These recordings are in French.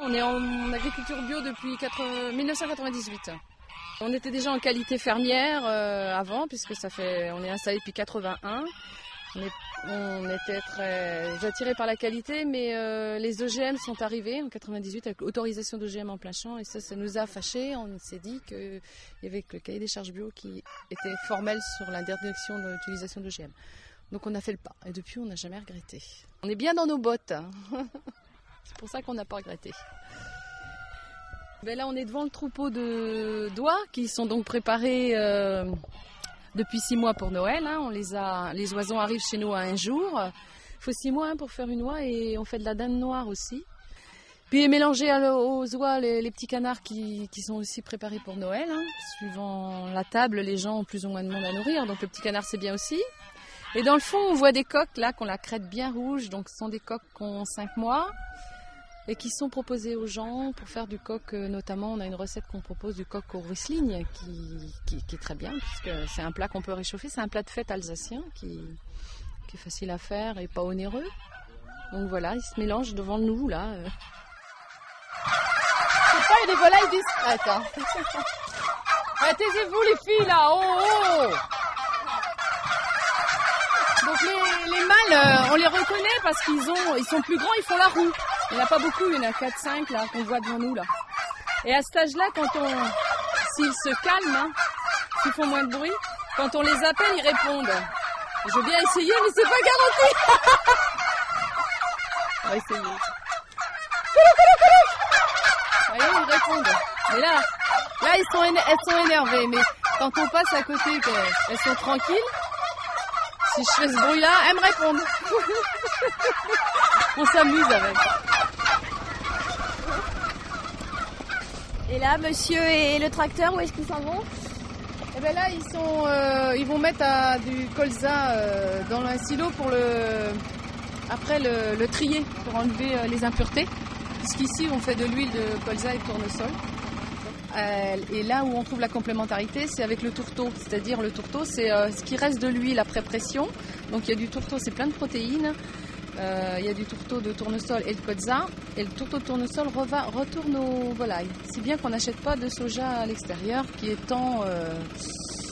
On est en agriculture bio depuis 1998. On était déjà en qualité fermière avant, puisque on est installé depuis 81. On était très attirés par la qualité, mais les OGM sont arrivés en 98 avec l'autorisation d'OGM en plein champ, et ça nous a fâchés. On s'est dit qu'il y avait que le cahier des charges bio qui était formel sur l'interdiction de l'utilisation d'OGM. Donc on a fait le pas, et depuis on n'a jamais regretté. On est bien dans nos bottes, hein. C'est pour ça qu'on n'a pas regretté. Ben là on est devant le troupeau d'oies qui sont donc préparés depuis 6 mois pour Noël, hein. Les oiseaux arrivent chez nous à un jour. Il faut 6 mois pour faire une oie, et on fait de la dinde noire aussi. Puis mélanger aux oies les petits canards qui sont aussi préparés pour Noël, hein. Suivant la table, les gens ont plus ou moins de monde à nourrir, donc le petit canard c'est bien aussi. Et dans le fond on voit des coqs là qui ont la crête bien rouge, donc ce sont des coqs qui ont 5 mois. Et qui sont proposés aux gens pour faire du coq, notamment on a une recette qu'on propose du coq au Riesling qui est très bien, puisque c'est un plat qu'on peut réchauffer, c'est un plat de fête alsacien qui est facile à faire et pas onéreux. Donc voilà, ils se mélangent devant nous là. C'est pas des volailles discrètes, hein. Ah, taisez-vous les filles là, oh. Donc les mâles, on les reconnaît parce qu'ils sont plus grands, ils font la roue. Il n'y en a pas beaucoup, il y en a 4-5 là qu'on voit devant nous là. Et à cet âge-là, s'ils se calment, hein, s'ils font moins de bruit, quand on les appelle, ils répondent. Je veux bien essayer, mais c'est pas garanti. On va essayer. Vous voyez, ils répondent. Mais là, elles sont énervées. Mais quand on passe à côté, qu'elles sont tranquilles, si je fais ce bruit-là, elles me répondent. On s'amuse avec. Et là, monsieur et le tracteur, où est-ce qu'ils s'en vont? Et bien là, ils vont mettre du colza dans un silo pour après le trier, pour enlever les impuretés. Puisqu'ici, on fait de l'huile de colza et de tournesol. Et là où on trouve la complémentarité, c'est avec le tourteau. C'est-à-dire le tourteau, c'est ce qui reste de l'huile après pression. Donc il y a du tourteau, c'est plein de protéines. Il y a du tourteau de tournesol et de colza, et le tourteau de tournesol retourne aux volailles. Si bien qu'on n'achète pas de soja à l'extérieur qui est tant...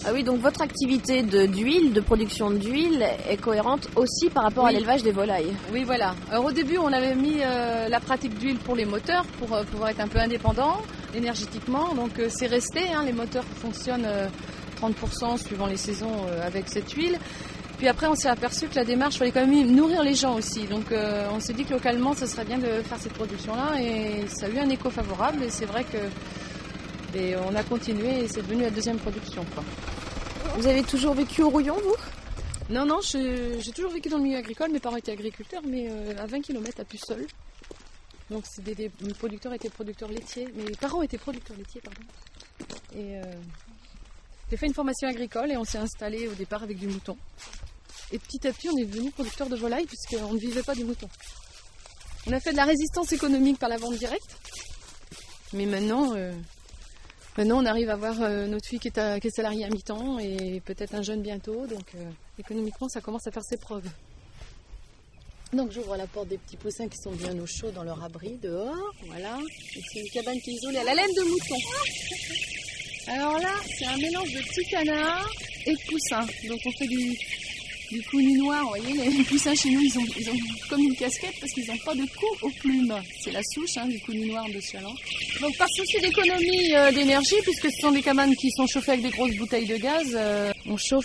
Ah oui, donc votre activité d'huile, de production d'huile est cohérente aussi par rapport à l'élevage des volailles. Oui, voilà. Alors au début, on avait mis la pratique d'huile pour les moteurs, pour pouvoir être un peu indépendant énergétiquement. Donc c'est resté, hein, les moteurs fonctionnent 30% suivant les saisons avec cette huile. Puis après, on s'est aperçu que la démarche, il fallait quand même nourrir les gens aussi. Donc on s'est dit que localement, ça serait bien de faire cette production-là. Et ça a eu un écho favorable. Et c'est vrai on a continué et c'est devenu la deuxième production, quoi. Vous avez toujours vécu au Rouillon, vous? Non, j'ai toujours vécu dans le milieu agricole. Mes parents étaient agriculteurs, mais à 20 km à Puceul. Donc mes producteurs étaient producteurs laitiers. Mes parents étaient producteurs laitiers, pardon. Et j'ai fait une formation agricole et on s'est installé au départ avec du mouton. Et petit à petit, on est devenu producteur de volailles puisqu'on ne vivait pas du mouton. On a fait de la résistance économique par la vente directe. Mais maintenant on arrive à avoir notre fille qui est salariée à mi-temps et peut-être un jeune bientôt. Donc économiquement, ça commence à faire ses preuves. Donc j'ouvre la porte des petits poussins qui sont bien au chaud dans leur abri dehors. Voilà. Et c'est une cabane qui est isolée à la laine de mouton. Alors là, c'est un mélange de petits canards et de poussins. Donc on fait du coulis noir. Vous voyez, les poussins chez nous, ils ont comme une casquette parce qu'ils n'ont pas de cou aux plumes. C'est la souche, hein, du coulis noir de Chaland. Donc par souci d'économie d'énergie, puisque ce sont des cabanes qui sont chauffées avec des grosses bouteilles de gaz,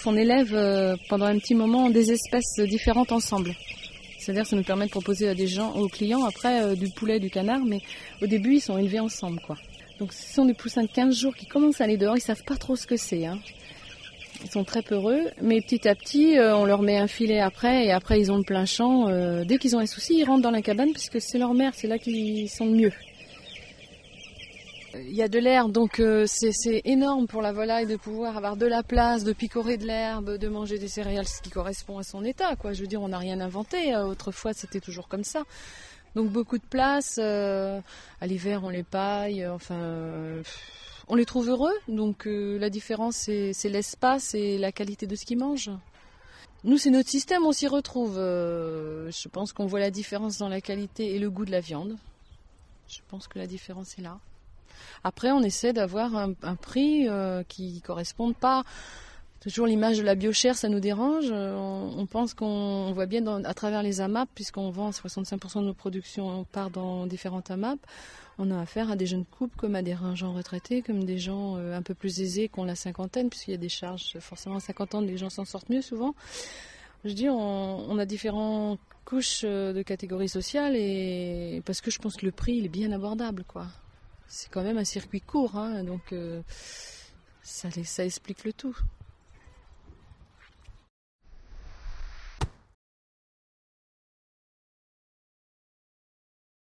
on élève pendant un petit moment des espèces différentes ensemble. C'est-à-dire que ça nous permet de proposer aux clients après du poulet, du canard, mais au début ils sont élevés ensemble, quoi. Donc ce sont des poussins de 15 jours qui commencent à aller dehors, ils savent pas trop ce que c'est, hein. Ils sont très peureux, mais petit à petit on leur met un filet après, et après ils ont le plein champ. Dès qu'ils ont un souci, ils rentrent dans la cabane puisque c'est leur mère, c'est là qu'ils sont le mieux. Il y a de l'herbe, donc c'est énorme pour la volaille de pouvoir avoir de la place, de picorer de l'herbe, de manger des céréales, ce qui correspond à son état, quoi. Je veux dire, on n'a rien inventé, autrefois c'était toujours comme ça. Donc beaucoup de place, à l'hiver on les paille, on les trouve heureux, donc la différence c'est l'espace et la qualité de ce qu'ils mangent. Nous c'est notre système, on s'y retrouve. Je pense qu'on voit la différence dans la qualité et le goût de la viande. Je pense que la différence est là. Après, on essaie d'avoir un prix qui ne corresponde pas. Toujours l'image de la biochère, ça nous dérange. On pense qu'on voit bien à travers les AMAP, puisqu'on vend 65% de nos productions, on part dans différentes AMAP. On a affaire à des jeunes couples comme à des gens retraités, comme des gens un peu plus aisés qui ont la cinquantaine, puisqu'il y a des charges forcément à 50 ans, les gens s'en sortent mieux souvent. Je dis, on a différentes couches de catégories sociales, et parce que je pense que le prix il est bien abordable, quoi. C'est quand même un circuit court, hein, donc ça explique le tout.